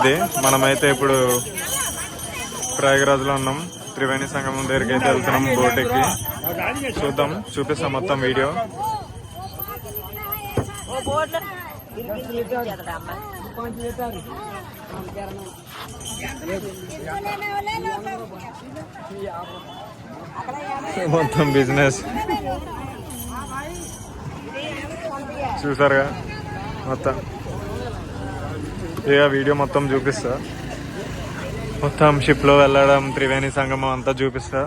ఇది. మనమైతే ఇప్పుడు ప్రయాగరాజ్లో ఉన్నాం. త్రివేణి సంగమం దగ్గరికి అయితే వెళ్తున్నాం బోట్ ఎక్కి. చూద్దాం, చూపిస్తాం మొత్తం వీడియో. మొత్తం బిజినెస్ చూసారుగా మొత్తం. ఇక వీడియో మొత్తం చూపిస్తా. మొత్తం షిప్లో వెళ్ళడం, త్రివేణి సంగమం అంతా చూపిస్తా.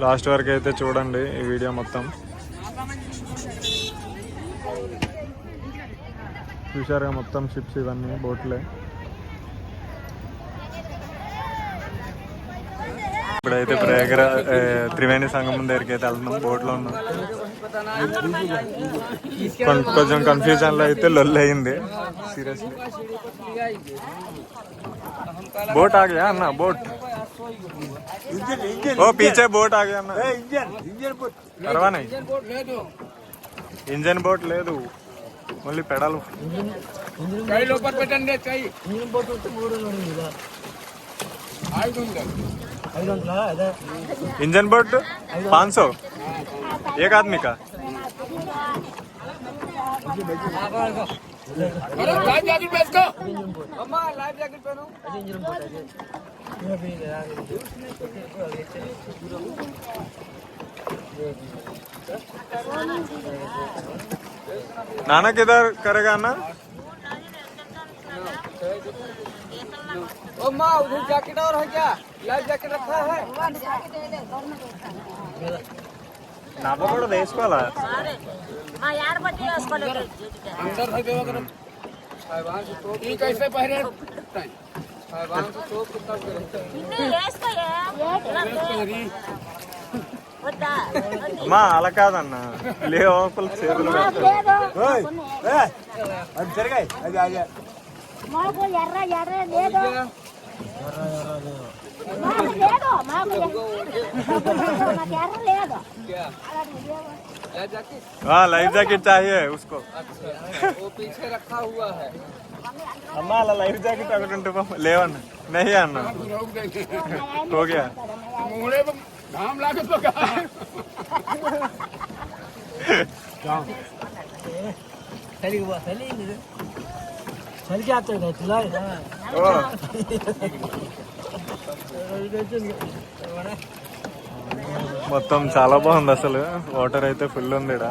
లాస్ట్ వరకు అయితే చూడండి ఈ వీడియో మొత్తం. చూసారుగా మొత్తం షిప్స్ ఇవన్నీ బోట్లే. ఇప్పుడైతే త్రివేణి సంగమం దగ్గరికి అయితే వెళ్తున్నాం. బోట్లో ఉన్నాం. కొంచెం కన్ఫ్యూజన్ లో అయితే లొల్లి అయింది సీరియస్లీ. बोट आ गया ना, बोट ओ पीछे बोट आ गया ना. करवा नहीं इंजन बोट లేదు, ఓన్లీ పెడల్. కై లోపల పెట్టండి. కై ఇంజన్ బోట్ ఉంటే 300 ఉంది కదా. 500 అదే इंजन बोट 500 एक आदमी का. लाइफ जैकेट पहनो अम्मा, लाइफ जैकेट पहनो. नाना किधर करेगा ना? अम्मा उधर जैकेट और है क्या? लाइफ जैकेट रखा है. नापा కూడా వేసుకోవాలా? यार बच्चे अंदर से देवा करो. ये कैसे पहने? మా అలా కాదన్న, లేవకులు చేతులు జరిగాయి. అది हाँ लाइफ जैकेट चाहिए उसको. वो पीछे रखा हुआ है. अम्मा लाइफ जैकेट लेवन नहीं आना हो गया. घाम लागे तो మొత్తం చాలా బాగుంది అసలు. వాటర్ అయితే ఫుల్ ఉంది. ఇక్కడ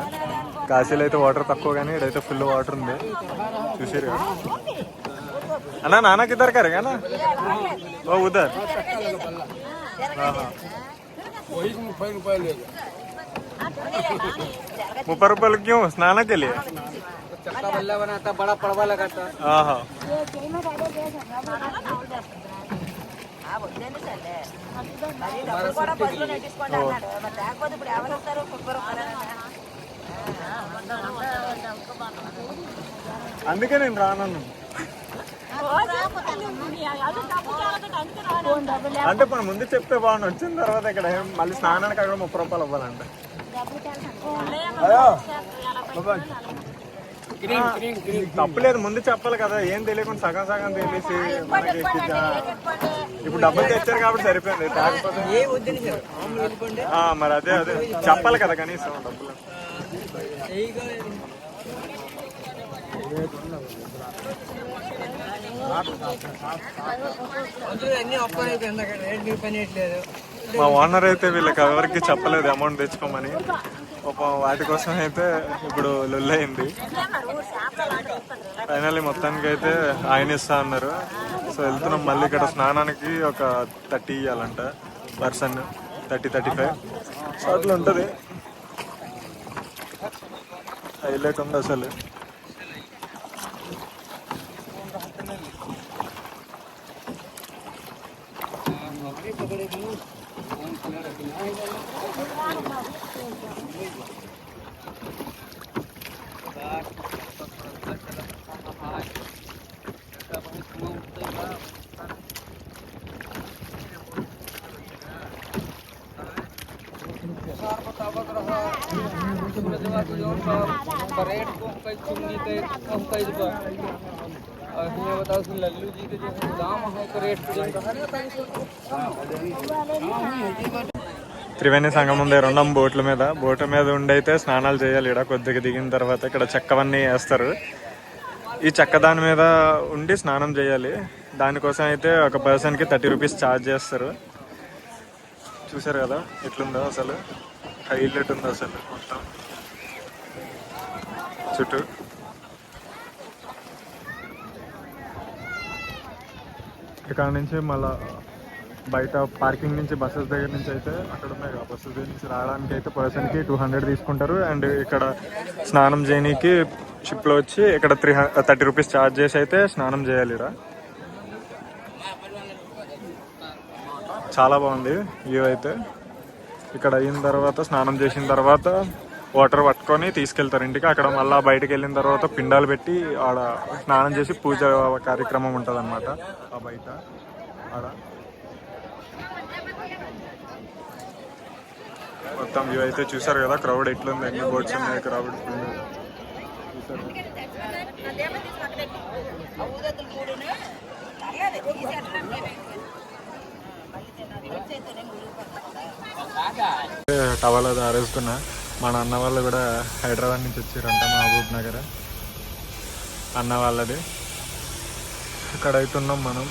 కాశీలో అయితే వాటర్ తక్కువ, కానీ ఇక్కడైతే ఫుల్ వాటర్ ఉంది. చూసారు అన్నా. నానా కిద్దరు కరేగా నా? ఓ ఉదర్ 30 रुपये क्यों? स्नान के लिए चक्का बल्ला बनाता, बड़ा पड़वा लगाता. हाँ అందుకే నేను రానన్ను. అంటే మన ముందు చెప్తే బాగుంది. వచ్చిన తర్వాత ఇక్కడ మళ్ళీ స్నానానికి అక్కడ 30 రూపాయలు అవ్వాలంట. తప్పులేదు, ముందు చెప్పాలి కదా. ఏం తెలియకుండా సగం సగం తెలిసి మనకి ఇప్పుడు డబ్బులు తెచ్చారు కాబట్టి సరిపోయింది. కాకపోతే మరి అదే చెప్పాలి కదా కనీసం డబ్బులు. మా ఓనర్ అయితే వీళ్ళకి ఎవరికి చెప్పలేదు అమౌంట్ తెచ్చుకోమని. వాటి కోసం అయితే ఇప్పుడు లొల్లయింది. ఫైనల్లీ మొత్తానికి అయితే ఆయన ఇస్తా అన్నారు. సో వెళ్తున్నాం మళ్ళీ. ఇక్కడ స్నానానికి ఒక 30 ఇవ్వాలంట పర్సన్. 30-35 సో అట్లా ఉంటుంది. హైలైట్ ఉంది అసలు. बताओ कि लल्लू जी के जो दाम है तो रेट త్రివేణి సంగమం దగ్గర ఉన్నాం బోట్ల మీద. బోట్ మీద ఉండి అయితే స్నానాలు చేయాలి. ఇక్కడ కొద్దిగా దిగిన తర్వాత ఇక్కడ చెక్కవన్నీ వేస్తారు. ఈ చెక్క దాని మీద ఉండి స్నానం చేయాలి. దానికోసం అయితే ఒక పర్సన్కి 30 రూపీస్ ఛార్జ్ చేస్తారు. చూసారు కదా ఎట్లుందో అసలు, హైలైట్ ఉంది అసలు మొత్తం చుట్టూ. ఇక్కడ నుంచి మళ్ళా బయట పార్కింగ్ నుంచి బస్సెస్ దగ్గర నుంచి అయితే అక్కడ ఉన్నాయి కదా బస్సెస్ దగ్గర నుంచి రావడానికి అయితే పర్సన్కి 200 తీసుకుంటారు. అండ్ ఇక్కడ స్నానం చేయడానికి షిప్లో వచ్చి ఇక్కడ 30 రూపీస్ ఛార్జ్ చేసి అయితే స్నానం చేయాలి. ఇక్కడ చాలా బాగుంది వ్యూ అయితే. ఇక్కడ అయిన తర్వాత స్నానం చేసిన తర్వాత వాటర్ పట్టుకొని తీసుకెళ్తారు ఇంటికి. అక్కడ మళ్ళీ బయటకు వెళ్ళిన తర్వాత పిండాలు పెట్టి ఆడ స్నానం చేసి పూజ కార్యక్రమం ఉంటుంది అన్నమాట. ఆ బయట ఆడ మొత్తం వ్యూ అయితే చూసారు కదా. క్రౌడ్ ఎట్లుంది, ఎన్ని బోట్స్ ఉన్నాయి, క్రౌడ్ చూసారు. టవల్ అది ఆరేసుకున్నా. మన అన్న వాళ్ళు కూడా హైదరాబాద్ నుంచి వచ్చారంట, మహబూబ్ నగర్ అన్న వాళ్ళది. ఇక్కడ అయితే ఉన్నాం మనం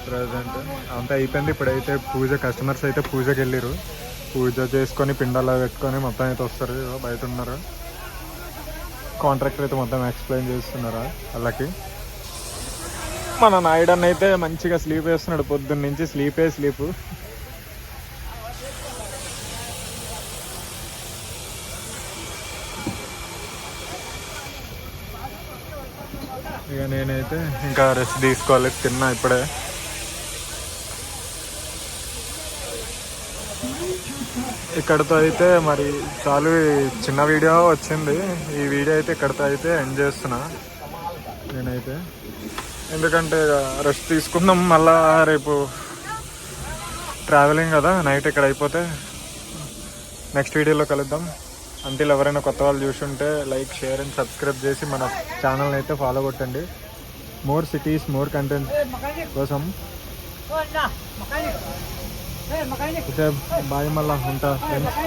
ప్రజెంట్. అంతా అయిపోయింది. ఇప్పుడైతే పూజ, కస్టమర్స్ అయితే పూజకి వెళ్ళారు. పూజ చేసుకొని పిండాలా పెట్టుకొని మొత్తం అయితే వస్తారు. బయట ఉన్నారు. కాంట్రాక్టర్ అయితే మొత్తం ఎక్స్ప్లెయిన్ చేస్తున్నారు వాళ్ళకి. మన నాయుడు అన్న అయితే మంచిగా స్లీప్ వేస్తున్నాడు. పొద్దున్న నుంచి స్లీపే స్లీపు. ఇక నేనైతే ఇంకా రెస్ట్ తీసుకోవాలి. తిన్నా ఇప్పుడే. ఇక్కడతో అయితే మరి చాలు, చిన్న వీడియో వచ్చింది. ఈ వీడియో అయితే ఇక్కడతో అయితే ఎండ్ చేస్తున్నా నేనైతే. ఎందుకంటే రెస్ట్ తీసుకుందాం, మళ్ళా రేపు ట్రావెలింగ్ కదా నైట్. ఇక్కడ అయిపోతే నెక్స్ట్ వీడియోలో కలుద్దాం. అంటిల్ ఎవరైనా కొత్త వాళ్ళు చూస్తుంటే లైక్, షేర్ అండ్ సబ్స్క్రైబ్ చేసి మన ఛానల్ని అయితే ఫాలో కొట్టండి. మోర్ సిటీస్, మోర్ కంటెంట్ కోసం. బాయ్, మళ్ళా ఉంటా ఫ్రెండ్స్.